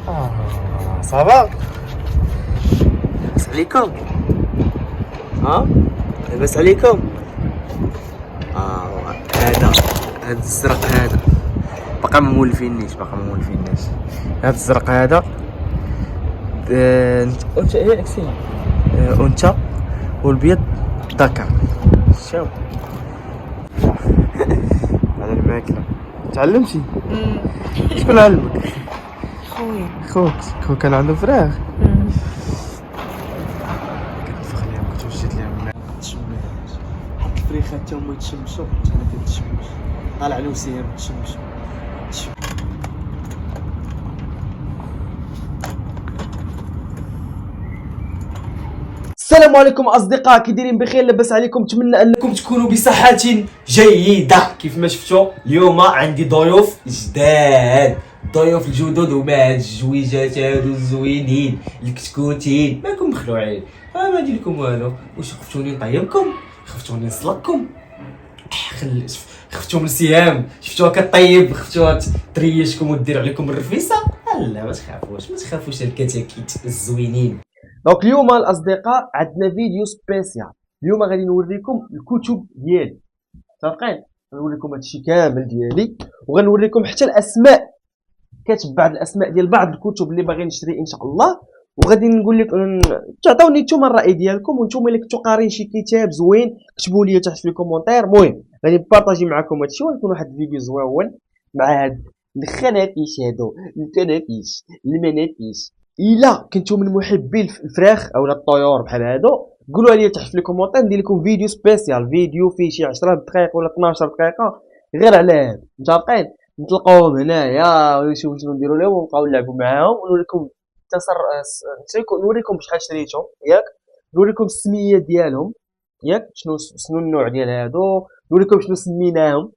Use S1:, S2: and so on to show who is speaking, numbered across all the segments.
S1: صافا لاباس عليكم؟ لاباس عليكم؟ هاد الزرق هذا باقا ما مولفينيش هاد الزرق هذا انت ياك سي انت والبيض ذكر شوف على الماكله تعلمتي؟ شكون علمك؟ خوك كان عنده فراغ. كنفخ ليهم كنت مشيت ليهم تشمش حط الفريخات حتى هما يتشمشوا انا كنتشمش طالع له سير تشمش. السلام عليكم اصدقاء، كي دايرين؟ بخير؟ لاباس عليكم؟ نتمنى انكم تكونوا بصحه جيده. كيف ما شفتوا اليوم عندي ضيوف جداد، ضيوف الجدد ومع هاد الجويجات هادو الزوينين الكتكوتين ماكم مخلوعين. ما ندير لكم والو، واش خفتوني نطيبكم؟ خفتوني نصلكم؟ خفتوا من السهام؟ شفتوها كطيب؟ خفتوها تريشكم ودير عليكم الرفيسه؟ لا ما تخافوش الكتاكيت الزوينين. دونك اليوم الاصدقاء عندنا فيديو سبيسيال. اليوم غادي نوريكم الكتب ديالي، متفقين؟ غنوريكم هادشي كامل ديالي وغنوريكم حتى الاسماء، كاتب بعض الاسماء ديال بعض الكتب اللي باغي نشري ان شاء الله، وغادي نقول لك تعطوني نتوما الراي ديالكم، وانتوما الا كنتو قارين شي كتاب زوين كتبوا لي تحت في الكومونتير. المهم غادي نبارطاجي معكم هادشي وغيكون واحد الفيديو زوين مع هاد الخنافيش هادو الكنافيش المنافيش. الا كنتو من محبي الفراخ اولا الطيور بحال هادو قولوا لي تحت في الكومونتير، ندير لكم فيديو سبيسيال، فيديو فيه شي 10 دقائق ولا 12 دقيقه غير على هاد. متفقين؟ نتلقاوهم هنايا ونشوفوا شنو نديروا لهم ونبقاو نلعبوا معاهم ونوريكم نوريكم شحال شريتهم ياك، نوريكم السميه ديالهم ياك، شنو النوع ديال هادو، نوريكم شنو سميناهم.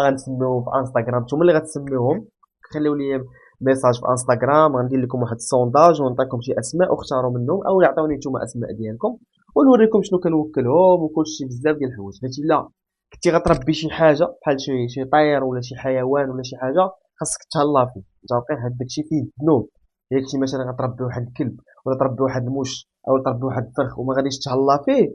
S1: غنسميوهم في انستغرام، نتوما اللي غتسميوهم. خليو لي ميساج في انستغرام، غندير لكم واحد السونداج ونعطيكم شي اسماء واختاروا منهم، او عطيوني نتوما اسماء ديالكم ونوريكم شنو كنوكلهم وكلشي بزاف ديال الحوايج. فهمتي؟ لا كنتي غتربي شي حاجه بحال شي طير ولا شي حيوان ولا شي حاجه خاصك تهلا فيه. متفقين؟ هاد داكشي فيه الذنوب. الا كنتي مثلا غتربي واحد الكلب ولا تربي واحد الموش او تربي واحد الفرخ وما غاديش تهلا فيه،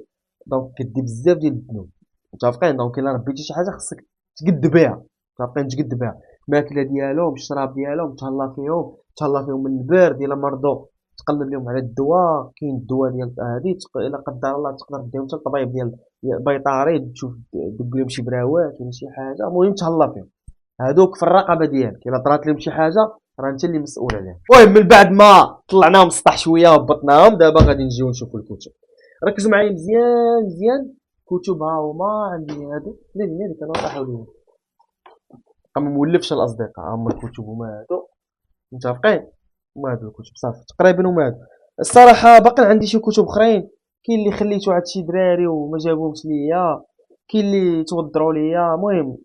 S1: دونك كدير بزاف ديال الذنوب. متفقين؟ دونك الا ربيتي شي حاجه خاصك تقد بها. متفقين؟ تقد بها الماكله ديالهم، الشراب ديالهم، تهلا فيهم من البرد. الا مرضوا تقلب لهم على الدواء، كاين الدواء ديال هادي الا قدر الله تقدر ديهم حتى الطبيب ديال بيطاري، تشوف دق لهم شي براوات ولا شي حاجه. المهم تهلا فيهم، هادوك في الرقبه ديالك. الا طرات لهم شي حاجه راه انت اللي مسؤول عليها. المهم من بعد ما طلعناهم السطح شويه وهبطناهم، دابا غادي نجيو نشوفوا الكتب. ركزوا معايا مزيان. كتب ها هما عندي هادو اللي كانوا طاحوا لي ما مولفش الاصدقاء. هما الكتب هما هادو، متفقين؟ هما هادو الكتب صافي تقريبا هما هادو. الصراحه باقي عندي شي كتب اخرين، كاين اللي خليتو عند شي دراري وما جابوهمش ليا، كاين اللي توضروا ليا. المهم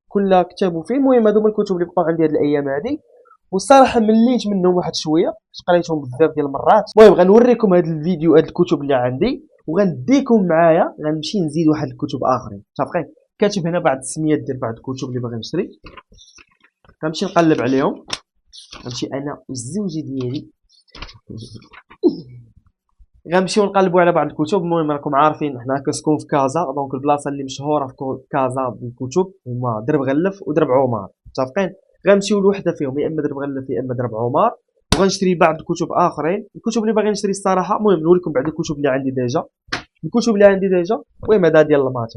S1: كل كتاب وفيه. المهم هادو هما الكتب اللي بقاو عندي هاد الايام هادي، والصراحه مليت منهم واحد شويه، قريتهم بزاف ديال المرات. المهم غنوريكم هاد الفيديو هاد الكتب اللي عندي وغنديكم معايا، غنمشي نزيد واحد الكتب اخرين. متفقين؟ كاتب هنا بعض السميات ديال بعض الكتب اللي باغي نشري، غنمشي نقلب عليهم. غنمشي انا والزوجه ديالي غنمشيو نقلبوا على بعض الكتب. المهم راكم عارفين حنا كنسكن في كازا، دونك البلاصه اللي مشهوره في كازا بالكتب هما درب غلف ودرب عمر. متفقين؟ غنمشيو لوحده فيهم، يا اما درب غلف يا اما درب عمر، وغنشري بعض الكتب اخرين. الكتب اللي باغي نشري الصراحه، المهم نوريكم بعض الكتب اللي عندي ديجا. المهم هذا ديال المات،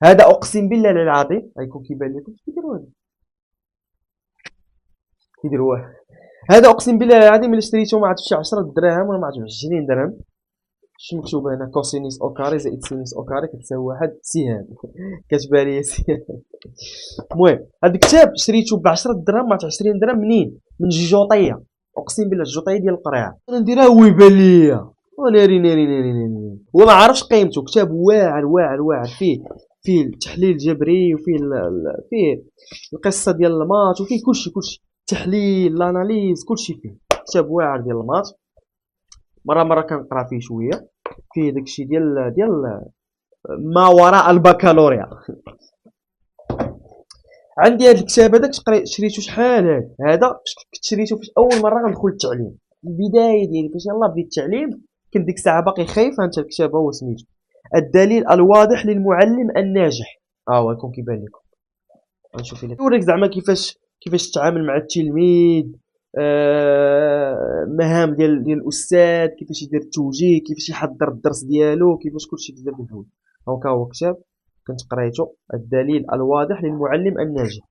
S1: هذا اقسم بالله العظيم غيكون كيبان لكم كيديروا هذا اقسم بالله العظيم اللي شريته ما عرفتش شي 10 دراهم ولا ما عرفتش 20 درهم. شنو مكتوب هنا؟ كوسينيس او كاري زائد سينيس او كاري كتساوي واحد سهام. كتبان لي سهام. المهم هذا الكتاب شريته ب 10 دراهم ما 20 درهم. منين؟ من الجوطيه. اقسم بالله الجوطيه ديال القريعه. انا نديرها ويبان ليا ناري وما عارفش قيمته. كتاب واعر فيه التحليل الجبري وفيه فيه القصه ديال المات وفيه كلشي تحليل الاناليز كلشي فيه. كتاب واعر ديال المات. مره كنقرا فيه شويه، فيه داكشي ديال ما وراء البكالوريا. عندي هذا الكتاب هذاك شريته شحال هذا كنت شريته فاش اول مره غندخل التعليم، البدايه ديالي فاش يلاه بديت التعليم. كنت ديك الساعه باقي خايف. هانت الكتاب هو سميتو الدليل الواضح للمعلم الناجح. هو يكون كيبان لكم. غنشوف لك يوريك زعما كيفاش تتعامل مع التلميذ، مهام ديال الاستاذ، كيفاش يدير التوجيه، كيفاش يحضر الدرس ديالو، كيفاش كلشي بزاف ديال الحوايج. دونك هو كتاب كنت قريته الدليل الواضح للمعلم الناجح.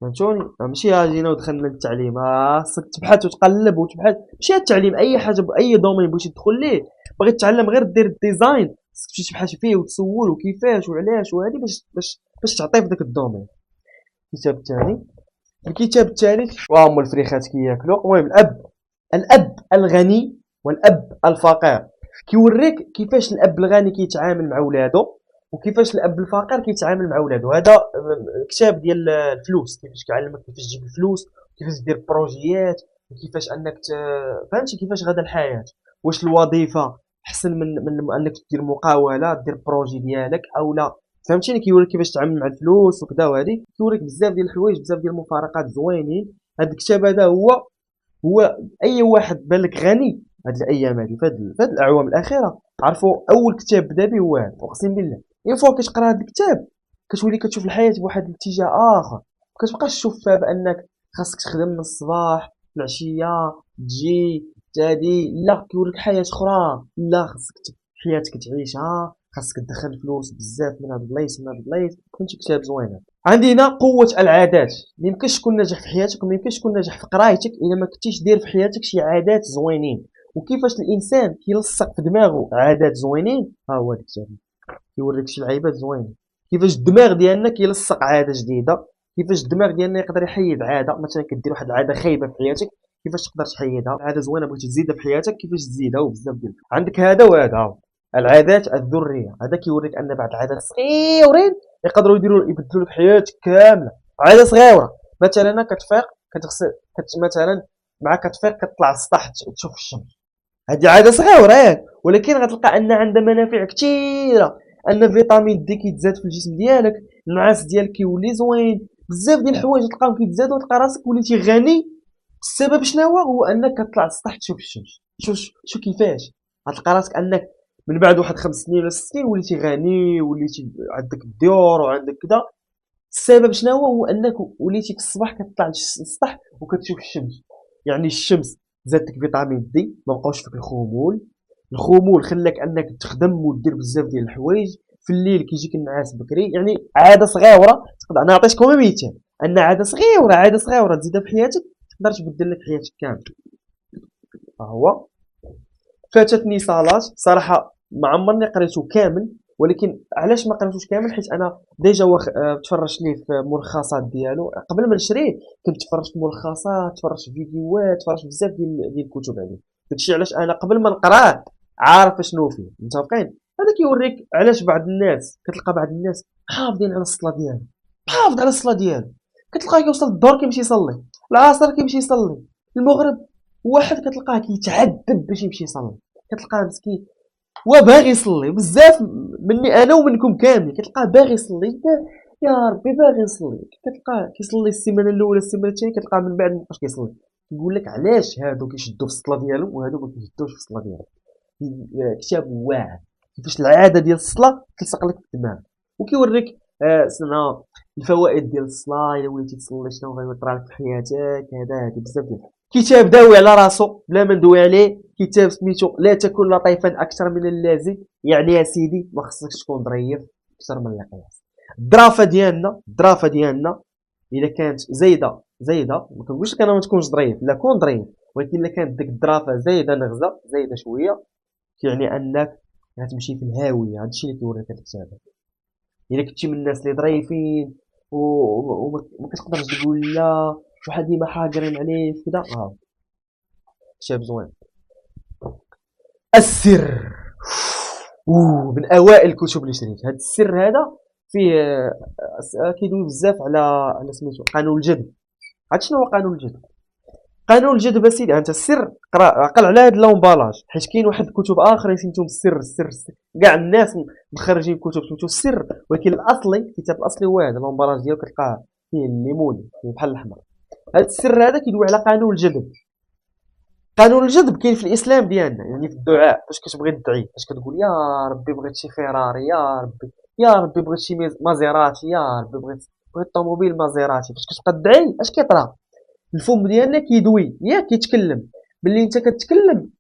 S1: فهمتوني؟ ماشي جينا ودخلنا للتعليم، خاصك تبحث وتقلب وتبحث. ماشي التعليم، اي حاجه باي دومين بغيتي تدخل ليه، باغي تتعلم غير دير الديزاين، خاصك تمشي تبحث فيه وتسول وكيفاش وعلاش وهادي باش تعطي في داك الدومين. الكتاب الثاني، الكتاب الثالث وهم الفريخات كياكلوا. المهم الاب الغني والاب الفقير. كيوريك كيفاش الاب الغني كيتعامل مع ولادو وكيفاش الاب الفقير كيتعامل مع ولادو. هذا كتاب ديال الفلوس، كيفاش كيعلمك كيفاش تجيب الفلوس، كيفاش دير بروجيات، وكيفاش انك فهمتي كيفاش غادا الحياه. واش الوظيفه احسن من انك دير مقاوله دير بروجي ديالك او لا. فهمتيني؟ كيوريك كيفاش تتعامل مع الفلوس وكذا، وهذه كيوريك بزاف ديال الحوايج، بزاف ديال المفارقات زوينين. هذا الكتاب هذا هو اي واحد بالك غني هاد الايام هادي في هاد الاعوام الاخيره عرفوا اول كتاب بدا به هو هذا. اقسم بالله اين فوا كتقرا هاد الكتاب كتولي كتشوف الحياه بواحد الاتجاه اخر. ما كتبقاش تشوف فيها بانك خاصك تخدم من الصباح العشيه تجي تادي، لا كيوريك حياه اخرى. لا خاصك حياتك تعيشها، خاصك تدخل فلوس بزاف من هاد البلايص من هاد البلايص. فهمتي؟ كتاب زوين هذا. عندنا قوة العادات. ميمكنش تكون ناجح في حياتك وميمكنش تكون ناجح في قرايتك إلا ما كنتيش دير في حياتك شي عادات زوينين. وكيفاش الإنسان كيلصق في دماغه عادات زوينين، ها هو هذا الكتاب كيوريك شي لعيبات زوينين. كيفاش الدماغ ديالنا كيلصق عادة جديدة، كيفاش الدماغ ديالنا يقدر يحيد عادة. مثلا كدير واحد العادة خايبة في حياتك، كيفاش تقدر تحيدها. عادة زوينة بغيتي تزيدها في حياتك، كيفاش تزيدها. وبزاف ديال عندك هذا وهذا. العادات الذرية، هذا كيوريك أن بعض العادات صغيورين يقدروا يبدلوا لك حياتك كاملة. عادة صغيرة مثلا كتفيق كتغسل مثلا مع كتفيق كتطلع للسطح تشوف الشمس. هذه عادة صغيرة ولكن غتلقى أن عندها منافع كثيرة. أن فيتامين دي كيتزاد في الجسم ديالك، النعاس ديالك كيولي زوين، بزاف ديال الحوايج تلقاهم كيتزادوا وتلقى راسك وليتي غني. السبب شنو هو انك كتطلع للسطح تشوف الشمس. شوف كيفاش غتلقى راسك انك من بعد واحد 5 سنين ولا 6 سنين وليتي غني، وليتي عندك الديور وعندك كذا. السبب شنو هو انك وليتي في الصباح كتطلع للسطح وكتشوف الشمس. يعني الشمس زادتك فيتامين دي، ما بقاوش فيك الخمول خلاك انك تخدم ودير بزاف ديال الحوايج. في الليل كيجيك النعاس بكري. يعني عاده صغيره تقدر. انا عطيتكم مثال ان عاده صغيره تزيدها في حياتك تقدر تبدل لك حياتك كامل. هو فاتتني صالات صراحه ما عمرني قريته كامل، ولكن علاش ما قريتوش كامل؟ حيت انا ديجا تفرجت ليه في ملخصات ديالو قبل ما نشريه. كنت تفرجت في ملخصات، تفرجت في فيديوهات، تفرجت في بزاف ديال الكتب عليه. داكشي علاش انا قبل ما نقراه عارف اشنو فيه. متفقين؟ هذا كيوريك علاش بعض الناس كتلقى بعض الناس حافظين على الصلاه ديالو، حافظ على الصلاه ديالو. كتلقاه كيوصل الظهر كيمشي يصلي، العصر كيمشي يصلي، المغرب واحد كتلقاه كيتعذب باش يمشي يصلي. كتلقاه مسكين وباغي يصلي. بزاف مني انا ومنكم كامل كتلقاه باغي يصلي، يا ربي باغي يصلي. كتلقاه كيصلي السيمانه الاولى السيمانه الثانيه، كتلقاه من بعد مابقاش كيصلي. كيقول لك علاش هادو كيشدوا في الصلاه ديالهم وهادو ما كيشدوش في الصلاه ديالهم. كتاب واعر كيفاش العاده ديال الصلاه تلصق لك في الدماغ. وكيوريك سنا الفوائد ديال الصلاه الا وليتي تصلي شنو غيطرى لك في حياتك. هذا بزاف ديال كتاب داوي على راسو بلا ما ندوي عليه. كتاب سميتو لا تكن لطيفا اكثر من اللازم. يعني يا سيدي ما خصكش تكون ظريف اكثر من القياس. الدرافه ديالنا الا كانت زايده ما كنقولش لك انا ما تكونش ظريف، لا كون ظريف، ولكن الا كانت ديك الدرافه زايده نغزه زايده شويه يعني انك غتمشي في الهاويه. هادشي اللي كيوريك هاد الكتاب. الا كنتي من الناس اللي ظريفين وما كتقدرش تقول لا وحد ديما حاقرين عليك كذا، كتاب زوين. السر من اوائل الكتب اللي شريت. هذا السر هذا فيه كيدوي بزاف على سميتو قانون الجذب. عرفت شنو هو قانون الجذب؟ قانون الجذب اسيدي، انت السر قرا عقل على هاد لومبالاج، حيت كاين واحد الكتب اخرين سميتهم السر. كاع الناس مخرجين كتب سميتو السر، ولكن الاصلي الكتاب الاصلي هو هذا. اللومبالاج ديالو كتلقاه فيه الليموني، فيه بحال الاحمر. هاد السر هذا كيدوي على قانون الجذب. قانون الجذب كاين في الاسلام ديالنا، يعني في الدعاء فاش كتبغي تدعي، فاش كتقول يا ربي بغيت شي فيراري، يا ربي بغيت شي مازيراتي، يا ربي بغيت طوموبيل مازيراتي، فاش كتبقى تدعي اش كيطرا؟ الفم ديالنا كيدوي، ياك كيتكلم. ملي انت كتكلم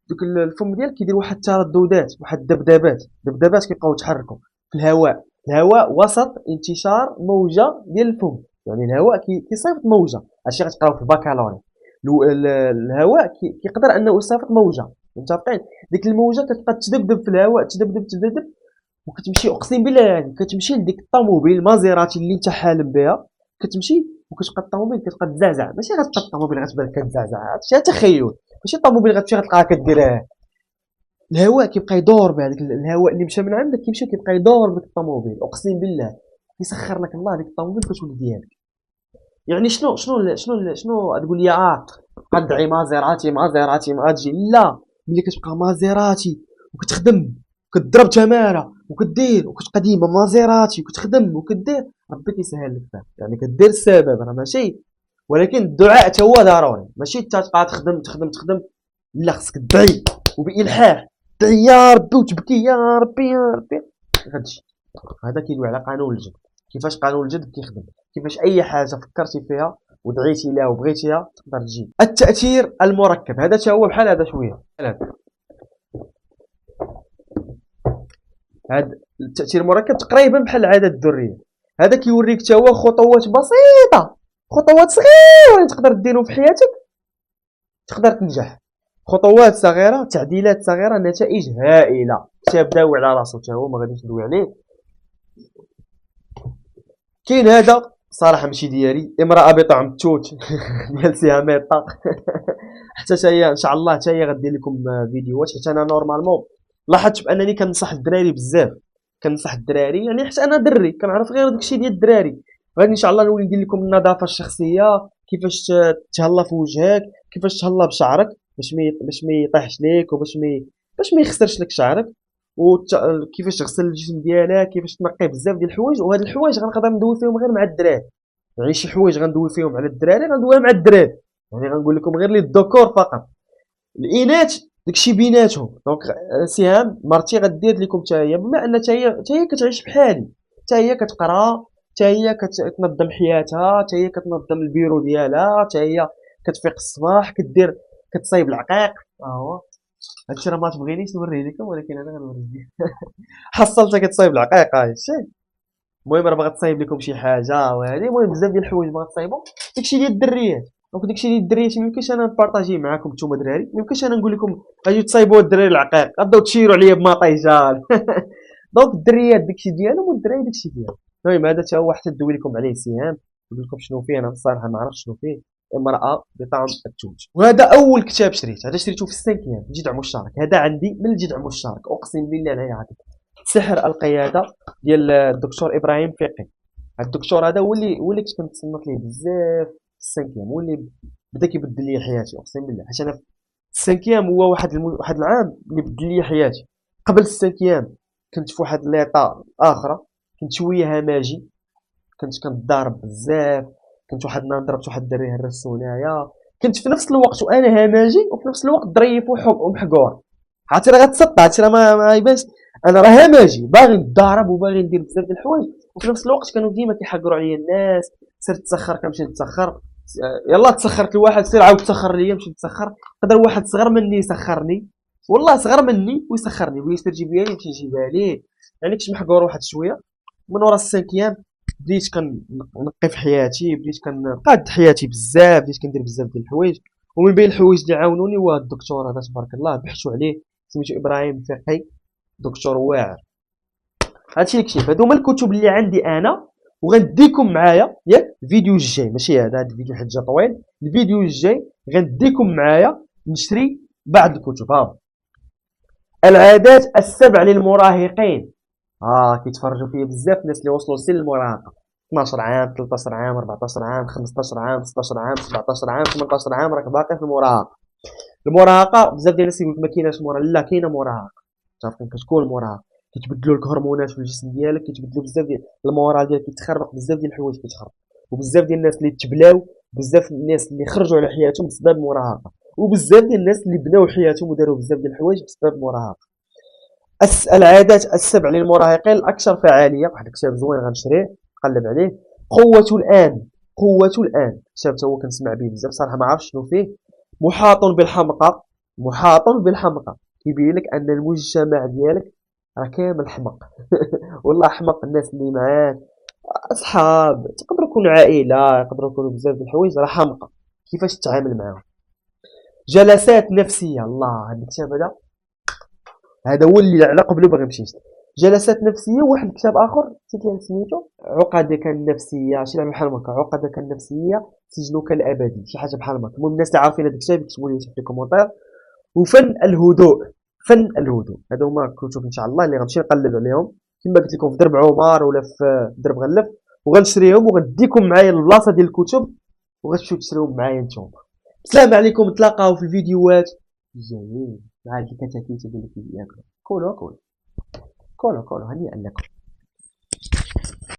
S1: دوك الفم ديالك كيدير واحد الترددات، واحد الدبدبات كيبقاو يتحركوا في الهواء. الهواء وسط انتشار موجه ديال الفم، يعني الهواء كيصيفط موجه. هادشي غتقراو في الباكالوري. الهواء كيقدر انه يصيفط موجه، متفقين؟ ديك الموجه كتبقى تدبدب في الهواء، تدبدب، وكتمشي اقسم بالله يعني كتمشي لديك الطوموبيل مازيراتي اللي انت حالم بها. كتمشي وكتبقى الطوموبيل كتبقى تزعزع، ماشي غتبقى الطوموبيل غتبان كتزعزع، هادشي تخيل. ماشي الطوموبيل غتمشي غتلقاها كدير. الهواء كيبقى يدور بهذاك الهواء اللي مشى من عندك، كيمشي كيبقى يدور بديك الطوموبيل، اقسم بالله كيسخر لك الله ديك الطوموبيل كتولي ديالك. يعني شنو تقول لي قدعي مازيراتي ما غاتجي؟ لا، ملي كتبقى مازيراتي وكتخدم وكتضرب تماره وكدير وكتبقى ديما مازيراتي وكتخدم وكدير، ربي كيسهل لك فيه. يعني كدير السبب راه ماشي، ولكن الدعاء حتى هو ضروري، ماشي انت تبقى تخدم. لا، خصك تدعي وبالحاح، دعي يا ربي وتبكي يا ربي غتجي. هذا كيدوي على قانون الجذب. كيفاش قانون الجذب كيخدم، كيفاش اي حاجه فكرتي فيها ودعيتي لها وبغيتيها تقدر تجي. التاثير المركب هذا حتى هو بحال هذا شويه. هذا التاثير المركب تقريبا بحال العاده الذريه. هذا كيوريك حتى هو خطوات بسيطه، خطوات صغيره تقدر ديرهم في حياتك تقدر تنجح. خطوات صغيره، تعديلات صغيره، نتائج هائله. كتاب داوي على راسو حتى هو، ما غاديش ندوي عليه. كاين هذا صراحه ماشي ديالي، امراه بطعم التوت ديال سياميطا. حتى هي ان شاء الله حتى هي غدير لكم فيديوهات، حيت انا نورمالمون لاحظت بانني كنصح الدراري بزاف. كنصح الدراري يعني حيت انا دري كنعرف غير داكشي ديال الدراري. غادي ان شاء الله نولي ندير لكم النظافه الشخصيه، كيفاش تهلا في وجهك، كيفاش تهلا بشعرك باش ما يطيحش ليك، باش ما يخسرش لك شعرك، وكيفاش تغسل الجسم ديالك، كيفاش تنقي بزاف ديال الحوايج. وهاد الحوايج غنقدر ندوي فيهم غير مع الدراري، يعني شي حوايج غندوي فيهم على الدراري غندويها مع الدراري، يعني غنقول لكم غير للذكور فقط. الاناث داكشي بيناتهم. دونك سهام مرتي غدير لكم حتى هي، بما ان حتى هي كتعيش بحالي، حتى هي كتقرا، حتى هي كتنظم حياتها، حتى هي كتنظم البيرو ديالها، حتى هي كتفيق الصباح كتصايب العقيق. هو هادشي راه ما تبغينيش نوريه لكم، ولكن انا غنوريه. حصلتها كتصايب العقيق هادشي. المهم راه باغا تصايب لكم شي حاجه، وهذه المهم بزاف ديال الحوايج باغا تصايبوا. داكشي ديال الدريات. دونك داكشي ديال الدريات ميمكنش انا نبارطاجيه معاكم نتوما دراري، ميمكنش انا نقول لكم اجيو تصايبوا الدراري العقيق، غتبداو تشيروا عليا بمطيجان. دونك الدريات داكشي ديالهم والدراري داكشي ديالهم. المهم هذا حتى هو حتى ندوي لكم عليه سهام، نقول لكم شنو فيه. انا الصراحه ما عرفتش شنو فيه. امراه بطعم التوت. وهذا اول كتاب شريت، هذا شريته في السانكيام جدع مشترك. هذا عندي من الجدع مشترك، اقسم بالله لا يعطيك. سحر القياده ديال الدكتور ابراهيم فقي. الدكتور هذا هو اللي كنت كنتصنت ليه بزاف في السانكيام، هو اللي بدا كيبدل لي حياتي اقسم بالله. حيت انا في السانكيام هو واحد العام اللي بدل لي حياتي. قبل السانكيام كنت في واحد ليطا اخرى، كنت شويه هماجي، كنت كنتضارب بزاف، كنت واحد النهار ضربت واحد الدري هرسو هنايا، كنت في نفس الوقت وانا هماجي وفي نفس الوقت ظريف ومحقور. عرفتي راه غتصدق، عرفتي راه ما يبانش. انا راه هماجي باغي نتضارب وباغي ندير بزاف ديال الحوايج، وفي نفس الوقت كانوا ديما كيحقروا عليا الناس. سير تسخر، كنمشي نتسخر. يلا تسخرت لواحد، سير عاود تسخر ليا، نمشي نتسخر. قدر واحد صغر مني يسخرني، والله صغر مني ويسخرني، بغي يسير جيبها لي نمشي نجيبها ليه. يعني كنت محقور واحد شويه. من ورا السانكيام بديت كنقي في حياتي، بديت كنقاد حياتي بزاف، بديت كندير بزاف ديال الحوايج. ومن بين الحوايج اللي عاونوني هو هاد الدكتور هذا تبارك الله، بحثوا عليه سميتو ابراهيم فقي، دكتور واعر. هادشي اللي كتب، هادو هما الكتب اللي عندي انا. وغنديكم معايا ياك الفيديو الجاي، ماشي هذا الفيديو حيت جا طويل. الفيديو الجاي غنديكم معايا نشري بعض الكتب. ها العادات السبع للمراهقين. كيتفرجوا فيا بزاف الناس اللي وصلوا لسن المراهقه. 12 عام 13 عام 14 عام 15 عام 16 عام 17 عام 18 عام راك باقي في المراهقه. المراهقه بزاف ديال الناس يقولك ما كايناش مراهقه، لا كاينه مراهقه، تعرف كتكون مراهقه، كيتبدلوا لك هرمونات في الجسم ديالك، كيتبدلوا بزاف ديال المورال ديالك، كيتخربق بزاف ديال الحوايج كيتخربق، وبزاف ديال الناس اللي تبلاو، بزاف الناس اللي خرجوا على حياتهم بسبب المراهقه، وبزاف ديال الناس اللي بناو حياتهم وداروا بزاف ديال الحوايج بسبب المراهقه. العادات السبع للمراهقين الأكثر فعالية، واحد الكتاب زوين غنشريه قلب عليه. قوة الآن، قوة الآن، كتاب تا هو كنسمع به بزاف صراحة ما عرفتش شنو فيه. محاط بالحمقى، محاط بالحمقى، كيبين لك أن المجتمع ديالك راه كامل حمق. والله حمق الناس اللي معاك، أصحاب، تقدروا يكونوا عائلة، يقدروا يكونوا بزاف د الحوايج، راه حمقى، كيفاش تتعامل معاهم. جلسات نفسية، الله هاد الكتاب هذا هو اللي على قبله باغي نمشي نشري. جلسات نفسيه. واحد الكتاب اخر نسيت ليه سميتو، عقدك النفسيه، شي لعبه بحال هكا، عقدك النفسيه سجنك الابدي، شي حاجه بحال هكا. المهم الناس اللي عارفين هذا الكتاب يكتبوا لي في الكومونتير. وفن الهدوء، فن الهدوء، هذا هما الكتب ان شاء الله اللي غنمشي نقلب عليهم كما قلت لكم في درب عمر ولا في درب غلف، وغنشريهم وغنديكم معايا للبلاصه ديال الكتب وغتمشيو تشريهم معايا نتوما. السلام عليكم، نتلاقاو في الفيديوهات الجايين مع هاد الكتاكيت اللي كياكلوا. كولو كولو كولو كولو، هنيئا لكم.